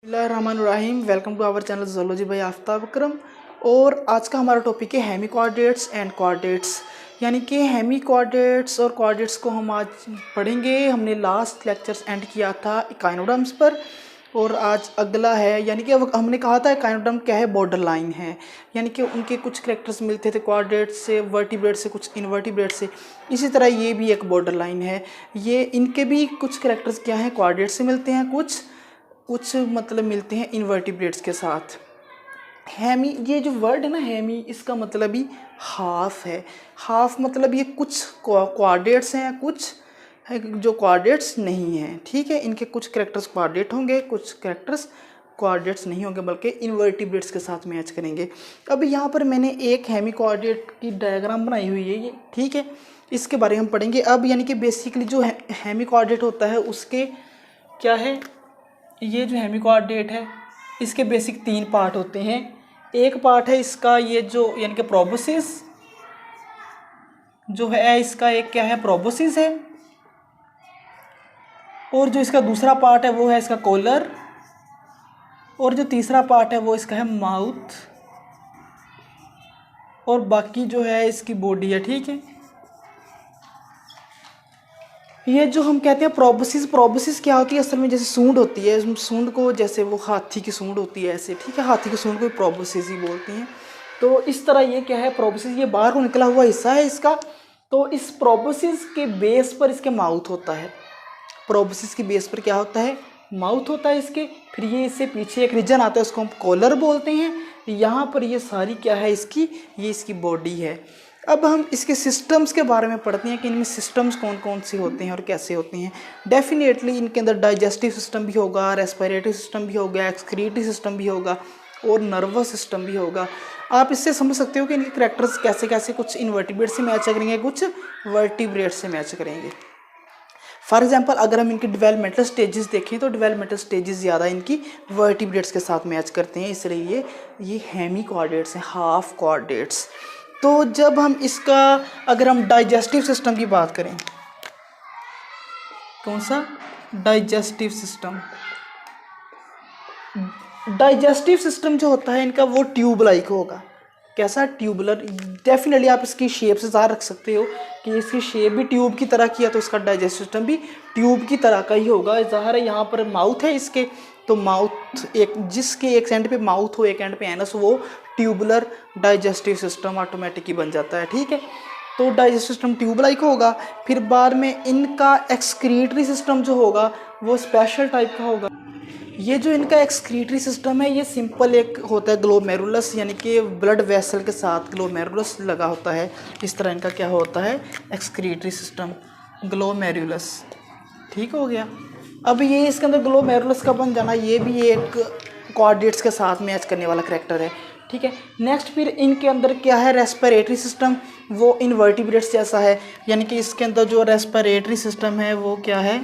बिस्मिल्लाहिर्रहमानिर्रहीम। Welcome to our channel zoology by Aftab Akram. और आज का हमारा टॉपिक है हेमी कोऑर्डिनेट्स एंड कोऑर्डिनेट्स, यानी कि हेमी कोऑर्डिनेट्स और कोऑर्डिनेट्स को हम आज पढ़ेंगे। हमने लास्ट लेक्चर्स एंड किया था इकाइनोडर्म्स पर और आज अगला है, यानी कि अब हमने कहा था इकाइनोडर्म क्या है, बॉर्डर लाइन है, यानी कि उनके कुछ कैरेक्टर्स मिलते थे कोऑर्डिनेट्स से, वर्टिब्रेट से, कुछ इनवर्टिब्रेट से। इसी तरह ये भी एक बॉर्डर लाइन है। ये इनके भी कुछ कैरेक्टर्स क्या हैं, कोऑर्डिनेट्स से मिलते हैं, कुछ मतलब मिलते हैं इनवर्टिब्रेट्स के साथ। हेमी, ये जो वर्ड है ना हेमी, इसका मतलब ही हाफ है। हाफ मतलब ये कुछ कोऑर्डिनेट्स हैं, कुछ जो कोऑर्डिनेट्स नहीं हैं। ठीक है, इनके कुछ कैरेक्टर्स कोऑर्डिनेट होंगे, कुछ कैरेक्टर्स कोऑर्डिनेट्स नहीं होंगे, बल्कि इनवर्टिब्रेट्स के साथ मैच करेंगे। अब यहाँ पर मैंने एक हेमी कोऑर्डिनेट की डायग्राम बनाई हुई है ये, ठीक है, इसके बारे में हम पढ़ेंगे अब। यानी कि बेसिकली जो हेमी कोऑर्डिनेट होता है उसके क्या है, ये जो हेमी कोऑर्डिनेट है इसके बेसिक 3 पार्ट होते हैं। एक पार्ट है इसका ये जो, यानी कि प्रोबोसिस जो है, इसका एक क्या है, प्रोबोसिस है। और जो इसका दूसरा पार्ट है वो है इसका कॉलर। और जो तीसरा पार्ट है वो इसका है माउथ। और बाकी जो है इसकी बॉडी है। ठीक है, ये जो हम कहते हैं प्रोबोसिस क्या होती है असल में, जैसे सूंड होती है, सूंड को जैसे वो हाथी की सूंड होती है ऐसे, ठीक है, हाथी की सूंड को प्रोबोसिस ही बोलते हैं। तो इस तरह ये क्या है, प्रोबोसिस, ये बाहर को निकला हुआ हिस्सा है इसका। तो इस प्रोबोसिस के बेस पर इसके माउथ होता है। प्रोबोसिस के बेस पर क्या होता है, माउथ होता है इसके। फिर ये इससे पीछे एक रीजन आता है, उसको हम कॉलर बोलते हैं। यहाँ पर ये सारी क्या है इसकी, ये इसकी बॉडी है। अब हम इसके सिस्टम्स के बारे में पढ़ते हैं कि इनमें सिस्टम्स कौन कौन से होते हैं और कैसे होते हैं। डेफिनेटली इनके अंदर डाइजेस्टिव सिस्टम भी होगा, रेस्पिरेटरी सिस्टम भी होगा, एक्सक्रीटरी सिस्टम भी होगा और नर्वस सिस्टम भी होगा। आप इससे समझ सकते हो कि इनके कैरेक्टर्स कैसे कैसे, कुछ इनवर्टिब्रेट से मैच करेंगे, कुछ वर्टिब्रेट से मैच करेंगे। फॉर एग्जाम्पल अगर हम इनकी डेवलपमेंटल स्टेजेस देखें तो डेवलपमेंटल स्टेजेस ज़्यादा इनकी वर्टिब्रेट्स के साथ मैच करते हैं, इसलिए ये हेमी कोऑर्डिनेट्स हैं, हाफ कोऑर्डिनेट्स। तो जब हम इसका, अगर हम डाइजेस्टिव सिस्टम की बात करें, कौन सा, डाइजेस्टिव सिस्टम। डाइजेस्टिव सिस्टम जो होता है इनका वो ट्यूब लाइक होगा। कैसा, ट्यूबुलर। डेफिनेटली आप इसकी शेप से ज़ाहिर रख सकते हो कि इसकी शेप भी ट्यूब की तरह की है, तो इसका डाइजेस्टिव सिस्टम भी ट्यूब की तरह का ही होगा। ज़ाहिर है यहाँ पर माउथ है इसके, तो माउथ एक, जिसके एक एंड पे माउथ हो एक एंड पे एनस, वो ट्यूबुलर डाइजेस्टिव सिस्टम ऑटोमेटिक ही बन जाता है। ठीक है, तो डाइजेस्टिव सिस्टम ट्यूब लाइक होगा। फिर बाद में इनका एक्सक्रीटरी सिस्टम जो होगा वो स्पेशल टाइप का होगा। ये जो इनका एक्सक्रीटरी सिस्टम है ये सिंपल एक होता है ग्लोमेरुलस, यानी कि ब्लड वेसल के साथ ग्लोमेरुलस लगा होता है। इस तरह इनका क्या होता है, एक्सक्रीटरी सिस्टम, ग्लोमेरुलस। ठीक हो गया। अब ये इसके अंदर ग्लोमेरुलस का बन जाना, ये भी एक कोऑर्डिनेट्स के साथ मैच करने वाला करैक्टर है। ठीक है, नेक्स्ट फिर इनके अंदर क्या है, रेस्पिरेटरी सिस्टम, वो इनवर्टिब्रेट्स जैसा है। यानी कि इसके अंदर जो रेस्पिरेटरी सिस्टम है वो क्या है,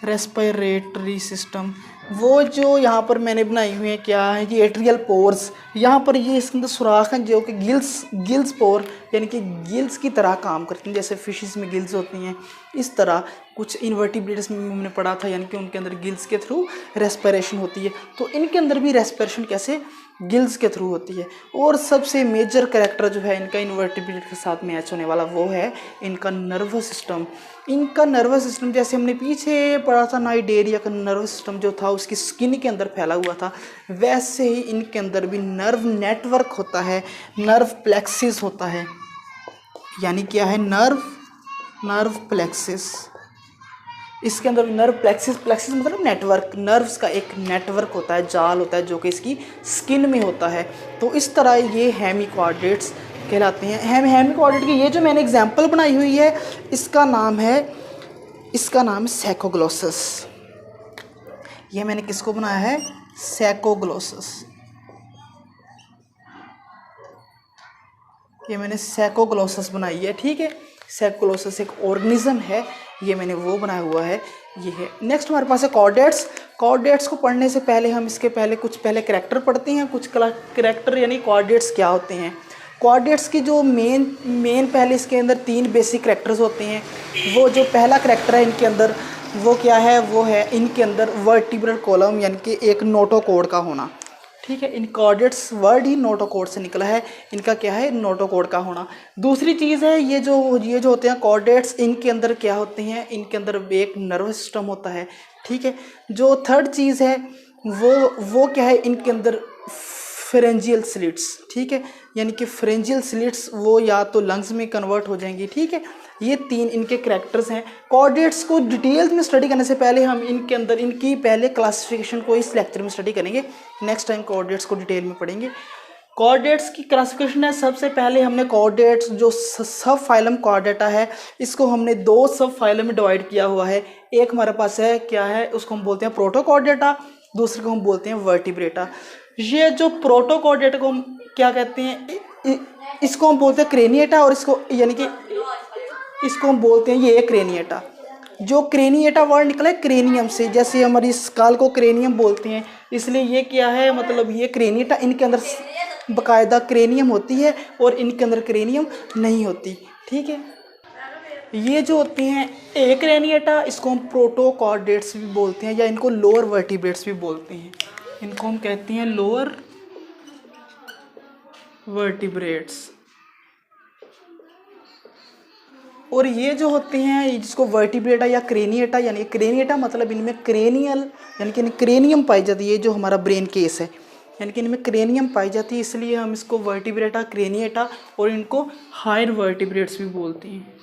रेस्पिरेटरी सिस्टम, वो जो यहाँ पर मैंने बनाई हुई है क्या है, ये एट्रियल पोर्स। यहाँ पर ये इसके अंदर सुराख हैं जो कि गिल्स पोर, यानी कि गिल्स की तरह काम करती हैं, जैसे फिशेस में गिल्स होती हैं, इस तरह कुछ इनवर्टिब्रेट्स में हमने पढ़ा था, यानी कि उनके अंदर गिल्स के थ्रू रेस्पिरेशन होती है। तो इनके अंदर भी रेस्पिरेशन कैसे, गिल्स के थ्रू होती है। और सबसे मेजर कैरेक्टर जो है इनका इनवर्टिब्रेट के साथ मैच होने वाला वो है इनका नर्वस सिस्टम। इनका नर्वस सिस्टम, जैसे हमने पीछे पढ़ा था नाइडेरिया का नर्वस सिस्टम जो था उसकी स्किन के अंदर फैला हुआ था, वैसे ही इनके अंदर भी नर्व नेटवर्क होता है, नर्व प्लेक्सिस होता है। यानी क्या है, नर्व प्लेक्सिस। इसके अंदर नर्व प्लेक्सिस मतलब नेटवर्क, नर्व्स का एक नेटवर्क होता है, जाल होता है जो कि इसकी स्किन में होता है। तो इस तरह ये हेमी कोऑर्डिनेट्स कहलाते हैं। हेमी कोऑर्डिनेट की ये जो मैंने एग्जांपल बनाई हुई है इसका नाम है सैकोग्लोसस। ये मैंने किसको बनाया है, सैकोग्लोसस। ये मैंने सैकोग्लोसस बनाई है। ठीक है, सैकोग्लोसस एक ऑर्गेनिज्म है, ये मैंने वो बनाया हुआ है, ये है। नेक्स्ट हमारे पास है कोऑर्डिनेट्स। कोऑर्डिनेट्स को पढ़ने से पहले हम इसके कुछ कैरेक्टर पढ़ते हैं, कुछ कैरेक्टर, यानी कोऑर्डिनेट्स क्या होते हैं। कोऑर्डिनेट्स की जो मेन पहले इसके अंदर 3 बेसिक कैरेक्टर्स होते हैं। वो जो पहला कैरेक्टर है इनके अंदर वो क्या है, वो है इनके अंदर वर्टिब्रल कॉलम यानी कि एक नोटोकॉर्ड का होना। ठीक है, इन कोऑर्डिनेट्स वर्ड ही नोटोकॉर्ड से निकला है, इनका क्या है, नोटोकॉर्ड का होना। दूसरी चीज़ है ये जो होते हैं कोऑर्डिनेट्स, इनके अंदर क्या होते हैं, इनके अंदर एक नर्वस सिस्टम होता है। ठीक है, जो थर्ड चीज़ है वो क्या है, इनके अंदर फेरेंजियल स्लिट्स। ठीक है, यानी कि फेरेंजियल स्लिट्स वो या तो लंग्स में कन्वर्ट हो जाएंगी। ठीक है, ये तीन इनके करैक्टर्स हैं। कोऑर्डिनेट्स को डिटेल्स में स्टडी करने से पहले हम इनके अंदर इनकी पहले क्लासिफिकेशन को इस लेक्चर में स्टडी करेंगे। नेक्स्ट टाइम कोऑर्डिनेट्स को डिटेल में पढ़ेंगे। कोऑर्डिनेट्स की क्लासिफिकेशन है, सबसे पहले हमने कोऑर्डिनेट्स जो सब फाइलम कोऑर्डिनेटा है, इसको हमने दो सब फाइलम में डिवाइड किया हुआ है। एक हमारे पास है क्या है, उसको हम बोलते हैं प्रोटो कोऑर्डिनेटा, दूसरे को हम बोलते हैं वर्टिब्रेटा। ये जो प्रोटो कोऑर्डिनेटा को हम क्या कहते हैं, इसको हम बोलते हैं क्रेनिएटा, और इसको यानी कि इसको हम बोलते हैं ये क्रेनिएटा। जो क्रेनिएटा वर्ड निकला है क्रेनियम से, जैसे हमारी स्काल को क्रेनियम बोलते हैं, इसलिए ये क्या है, मतलब ये क्रेनिएटा, इनके अंदर बाकायदा क्रेनियम होती है और इनके अंदर क्रेनियम नहीं होती। ठीक है, ये जो होते हैं ए क्रेनिएटा, इसको हम प्रोटो कोऑर्डिनेट्स भी बोलते हैं, या इनको लोअर वर्टिब्रेट्स भी बोलते हैं। इनको हम कहते हैं लोअर वर्टिब्रेट्स। और ये जो होते हैं जिसको वर्टिब्रेटा या क्रेनिएटा, यानी क्रेनिएटा मतलब इनमें क्रेनियल यानी कि क्रेनियम पाई जाती है, जो हमारा ब्रेन केस है, यानी कि इनमें क्रेनियम पाई जाती है, इसलिए हम इसको वर्टिब्रेटा, क्रेनिएटा और इनको हायर वर्टिब्रेट्स भी बोलते हैं।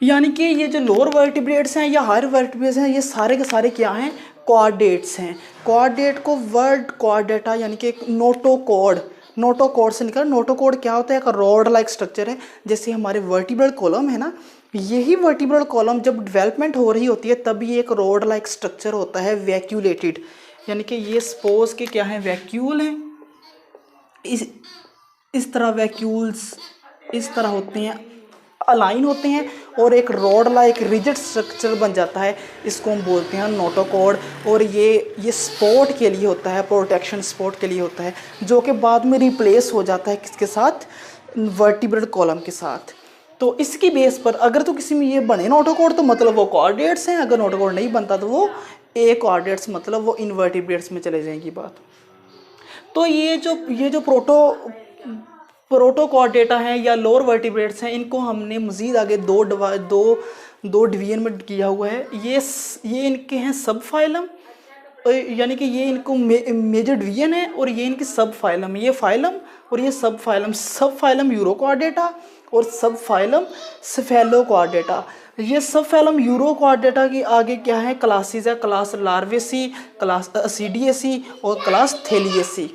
यानी कि ये जो लोअर वर्टिब्रेट्स हैं या हायर वर्टिब्रेट्स हैं, ये सारे के सारे क्या हैं, कोऑर्डिनेट्स हैं। कोऑर्डिनेट को वर्ड कोऑर्डिनेटा यानी कि नोटोकॉर्ड से निकला। नोटोकॉर्ड क्या होता है, एक रॉड लाइक स्ट्रक्चर है, जैसे हमारे वर्टिब्रल कॉलम है ना, यही वर्टिब्रल कॉलम जब डेवलपमेंट हो रही होती है तब ये एक रॉड लाइक स्ट्रक्चर होता है, वैक्यूलेटेड, यानी कि ये सपोज के क्या है, वैक्यूल हैं, इस तरह वैक्यूल्स इस तरह होते हैं, अलाइन होते हैं और एक रॉड लाइक रिजिड स्ट्रक्चर बन जाता है, इसको हम बोलते हैं नोटोकॉर्ड। और ये सपोर्ट के लिए होता है, प्रोटेक्शन सपोर्ट के लिए होता है, जो कि बाद में रिप्लेस हो जाता है किसके साथ, वर्टिब्रल कॉलम के साथ। तो इसकी बेस पर अगर तो किसी में ये बने नोटोकॉर्ड तो मतलब वो कोऑर्डिनेट्स हैं, अगर नोटोकॉर्ड नहीं बनता तो वो ए कोऑर्डिनेट्स मतलब वो इनवर्टिब्रेट्स में चले जाएंगी बात। तो ये जो प्रोटो कोऑर्डिनेटा हैं या लोअर वर्टिब्रेट्स हैं, इनको हमने मज़ीद आगे दो डिवीजन में किया हुआ है। ये इनके हैं सब फाइलम, यानी कि ये इनको मेजर डिवीजन है, और ये इनकी सब फाइलम, ये फाइलम और ये सब फाइलम यूरो कोऑर्डिनेटा और सब फाइलम स्फेलो कोऑर्डिनेटा। ये सब फाइलम यूरो कोऑर्डिनेटा की आगे क्या है, क्लासेस है, क्लास लार्वेसी, क्लास असीडिएसी और क्लास थेलिएसी,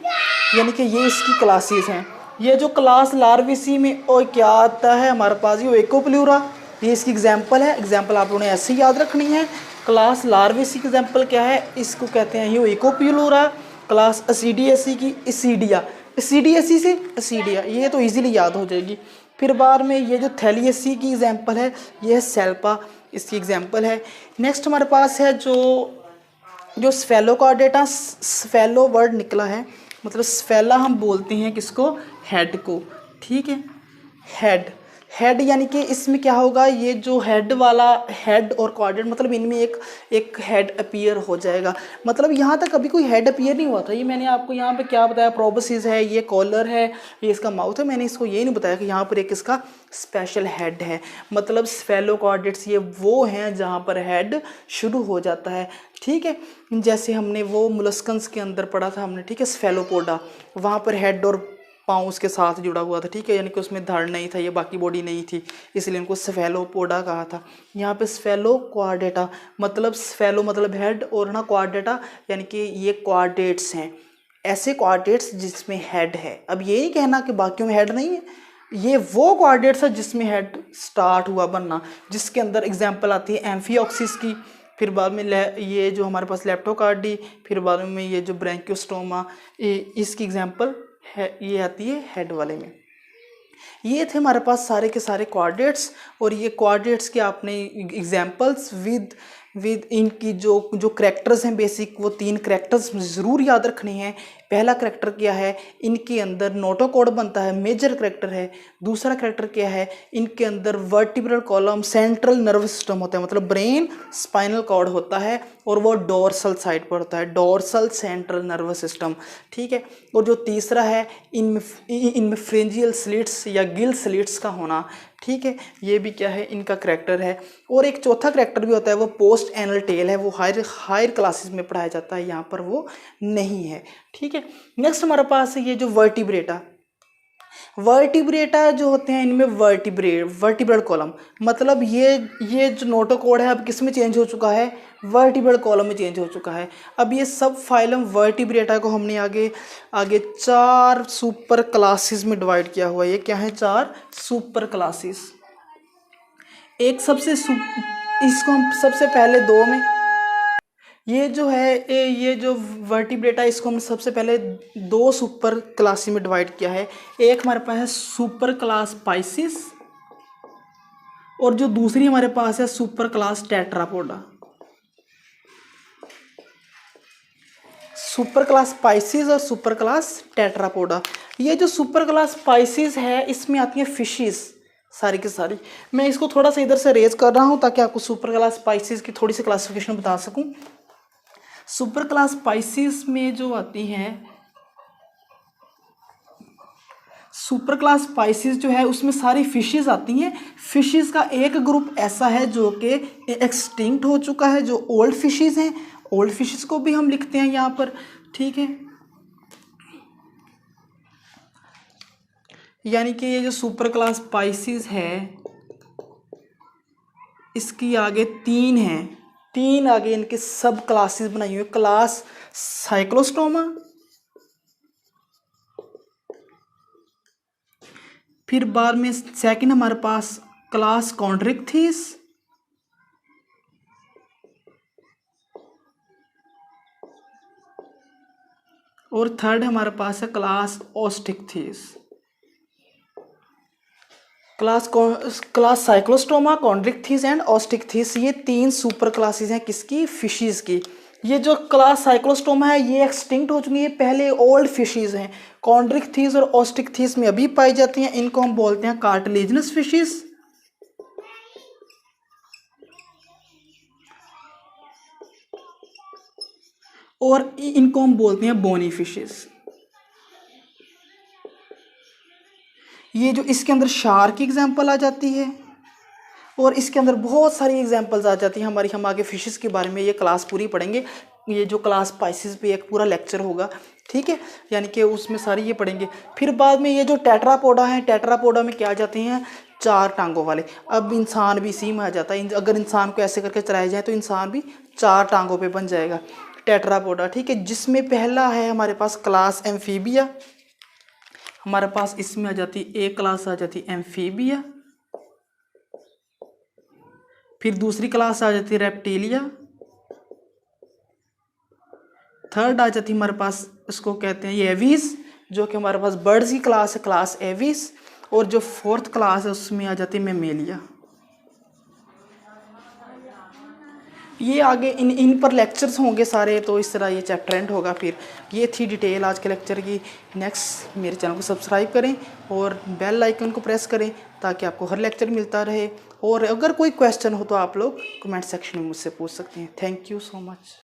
यानी कि ये इसकी क्लासेस हैं। ये जो क्लास लार्वेसी में और क्या आता है हमारे पास, ये एकोप्लूरा, ये इसकी एग्जाम्पल है। एग्जाम्पल आप लोगों ने ऐसे ही याद रखनी है। क्लास लार्वेसी की एग्जाम्पल क्या है, इसको कहते हैं ये एकोप्लूरा। क्लास असीडिएसी की असीडिएसी से असीडिया, ये तो इजीली याद हो जाएगी। फिर बाद में ये जो थैलिएसी की एग्जाम्पल है, ये है सेल्पा, इसकी एग्जाम्पल है। नेक्स्ट हमारे पास है जो स्फेलो कोऑर्डिनेटा, स्फेलो वर्ड निकला है, मतलब स्फेला हम बोलते हैं किसको, हेड को। ठीक है, हेड यानी कि इसमें क्या होगा, ये जो हेड वाला हेड और कोऑर्डिनेट मतलब इनमें एक हेड अपीयर हो जाएगा। मतलब यहाँ तक अभी कोई हेड अपीयर नहीं हुआ था। ये मैंने आपको यहाँ पे क्या बताया, प्रोबोसिस है, ये कॉलर है, ये इसका माउथ है। मैंने इसको ये नहीं बताया कि यहाँ पर एक इसका स्पेशल हेड है। मतलब स्फेलो कोऑर्डिनेट्स ये वो हैं जहाँ पर हेड शुरू हो जाता है। ठीक है, जैसे हमने वो मोलस्कन्स के अंदर पढ़ा था हमने, ठीक है, स्फेलोपोडा, वहाँ पर हेड और पाँव उसके साथ जुड़ा हुआ था। ठीक है, यानी कि उसमें धड़ नहीं था, ये बाकी बॉडी नहीं थी, इसलिए उनको स्फेलोपोडा कहा था। यहाँ पे स्फेलो कोऑर्डिनेटा मतलब स्फेलो मतलब हेड और ना कोऑर्डिनेटा यानी कि ये कोऑर्डिनेट्स हैं, ऐसे कोऑर्डिनेट्स जिसमें हेड है। अब ये नहीं कहना कि बाकियों में हेड नहीं है, ये वो कोऑर्डिनेट्स है जिसमें हेड स्टार्ट हुआ बनना, जिसके अंदर एग्जाम्पल आती है एम्फिऑक्सिस की, फिर बाद में ये जो हमारे पास लेप्टोकार्डी, फिर बाद में ये जो ब्रैंकियोस्टोमा, इसकी एग्जाम्पल है, ये आती है हेड वाले में। ये थे हमारे पास सारे के सारे कोऑर्डिनेट्स, और ये कोऑर्डिनेट्स के आपने एग्जाम्पल्स विद इनकी जो करैक्टर्स हैं बेसिक, वो 3 करैक्टर्स ज़रूर याद रखने हैं। पहला करैक्टर क्या है, इनके अंदर नोटोकॉर्ड बनता है, मेजर करैक्टर है। दूसरा करैक्टर क्या है, इनके अंदर vertebral column, central nervous system होता है, मतलब ब्रेन, स्पाइनल कॉर्ड होता है, और वो डोर्सल साइड पर होता है, डोर्सल सेंट्रल नर्वस सिस्टम, ठीक है। और जो तीसरा है, इनमें फ्रेंजियल स्लिट्स या गिल स्लिट्स का होना, ठीक है, ये भी क्या है, इनका करैक्टर है। और एक चौथा करैक्टर भी होता है, वो पोस्ट एनल टेल है, वो हायर क्लासेस में पढ़ाया जाता है, यहाँ पर वो नहीं है, ठीक है। नेक्स्ट हमारे पास है ये जो वर्टिब्रेटा जो होते हैं, इनमें वर्टिब्रल कॉलम, मतलब ये जो नोटोकॉर्ड है अब किस में चेंज हो चुका है, वर्टिब्रल कॉलम में चेंज हो चुका है। अब ये सब फाइलम वर्टिब्रेटा को हमने आगे 4 सुपर क्लासेस में डिवाइड किया हुआ है। ये क्या है, 4 सुपर क्लासेस। इसको हम सबसे पहले 2 में, ये जो वर्टिब्रेटा, इसको हम सबसे पहले 2 सुपर क्लास में डिवाइड किया है। एक हमारे पास है सुपर क्लास पाइसिस, और जो दूसरी हमारे पास है super class Tetrapoda. Super class Pisces और सुपर क्लास टेट्रापोडा। ये जो सुपर क्लास पाइसिस है, इसमें आती हैं फिशेस सारी की सारी। मैं इसको थोड़ा सा इधर से रेज कर रहा हूँ ताकि आपको सुपर क्लास पाइसिस की थोड़ी सी क्लासिफिकेशन बता सकूँ। सुपर क्लास स्पाइसिस में जो आती हैं, सुपर क्लास स्पाइसिस जो है उसमें सारी फिशेस आती हैं। फिशेस का एक ग्रुप ऐसा है जो कि एक्सटिंक्ट हो चुका है, जो ओल्ड फिशेस हैं। ओल्ड फिशेस को भी हम लिखते हैं यहाँ पर, ठीक है। यानी कि ये जो सुपर क्लास स्पाइसिस है, इसकी आगे 3 हैं, 3 आगे इनके सब क्लासेस बनाई हुई। क्लास साइक्लोस्टोमा, फिर बाद में सेकंड हमारे पास क्लास कॉन्ड्रिक्थिस, और थर्ड हमारे पास है class Osteichthyes. Class Cyclostomata, Chondrichthyes and Osteichthyes, ये 3 सुपर क्लासेस हैं किसकी, फिशेस की। ये जो क्लास साइक्लोस्टोमा है ये एक्सटिंक्ट हो चुकी है, पहले ओल्ड फिशेस हैं। कॉन्ड्रिक्थिस और ओस्टिक्थिस में अभी पाई जाती हैं, इनको हम बोलते हैं कार्टिलेजिनस फिशेस। और इनको हम बोलते हैं बोनी फिशेस। ये जो इसके अंदर शार्क की एग्जाम्पल आ जाती है, और इसके अंदर बहुत सारी एग्जांपल्स आ जाती हैं हमारी। हम आगे फिशेस के बारे में ये क्लास पूरी पढ़ेंगे। ये जो क्लास स्पाइसिस पे एक पूरा लेक्चर होगा, ठीक है, यानी कि उसमें सारी ये पढ़ेंगे। फिर बाद में ये जो टेट्रापोडा है, टेट्रापोडा में क्या आ जाते हैं, 4 टांगों वाले। अब इंसान भी इसी में आ जाता है, अगर इंसान को ऐसे करके चलाया जाए तो इंसान भी 4 टांगों पे बन जाएगा, टेट्रापोडा, ठीक है। जिसमें पहला है हमारे पास क्लास एम्फीबिया, हमारे पास इसमें आ जाती एक क्लास आ जाती एम्फीबिया। फिर दूसरी क्लास आ जाती है रेप्टिलिया। थर्ड आ जाती हमारे पास, इसको कहते हैं एविस, जो कि हमारे पास बर्ड्स की क्लास है, क्लास एविस। और जो 4th क्लास है उसमें आ जाती है मेमेलिया। ये आगे इन पर लेक्चर्स होंगे सारे, तो इस तरह ये चैप्टर एंड होगा। फिर ये थी डिटेल आज के लेक्चर की। नेक्स्ट मेरे चैनल को सब्सक्राइब करें और बेल आइकन को प्रेस करें ताकि आपको हर लेक्चर मिलता रहे। और अगर कोई क्वेश्चन हो तो आप लोग कमेंट सेक्शन में मुझसे पूछ सकते हैं। Thank you so much.